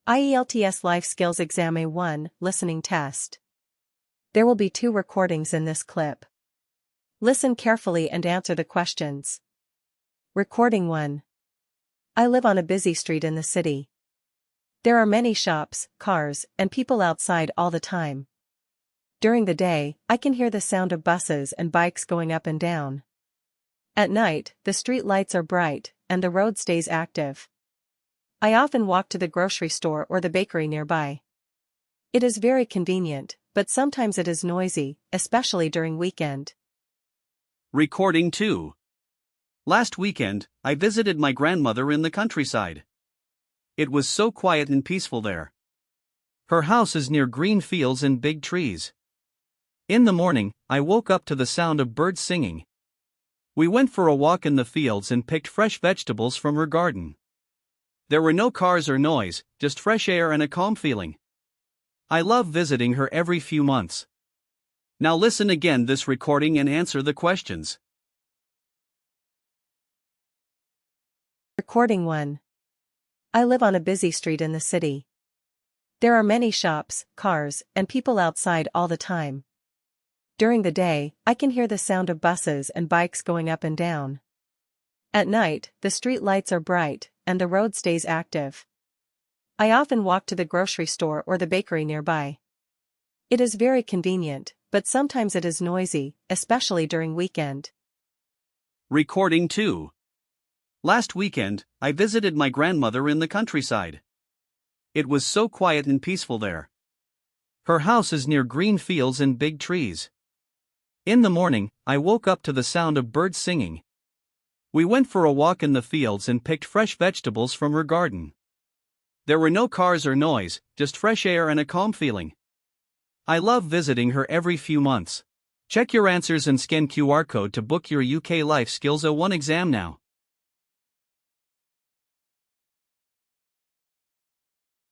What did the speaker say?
IELTS Life Skills Exam A1 Listening Test. There will be 2 recordings in this clip. Listen carefully and answer the questions. Recording 1. I live on a busy street in the city. There are many shops, cars, and people outside all the time. During the day, I can hear the sound of buses and bikes going up and down. At night, the street lights are bright, and the road stays active. I often walk to the grocery store or the bakery nearby. It is very convenient, but sometimes it is noisy, especially during weekend. Recording 2. Last weekend, I visited my grandmother in the countryside. It was so quiet and peaceful there. Her house is near green fields and big trees. In the morning, I woke up to the sound of birds singing. We went for a walk in the fields and picked fresh vegetables from her garden. There were no cars or noise, just fresh air and a calm feeling. I love visiting her every few months. Now listen again this recording and answer the questions. Recording 1. I live on a busy street in the city. There are many shops, cars, and people outside all the time. During the day, I can hear the sound of buses and bikes going up and down. At night, the street lights are bright, and the road stays active. I often walk to the grocery store or the bakery nearby. It is very convenient, but sometimes it is noisy, especially during weekend. Recording 2. Last weekend, I visited my grandmother in the countryside. It was so quiet and peaceful there. Her house is near green fields and big trees. In the morning, I woke up to the sound of birds singing. We went for a walk in the fields and picked fresh vegetables from her garden. There were no cars or noise, just fresh air and a calm feeling. I love visiting her every few months. Check your answers and scan QR code to book your UK Life Skills A1 exam now.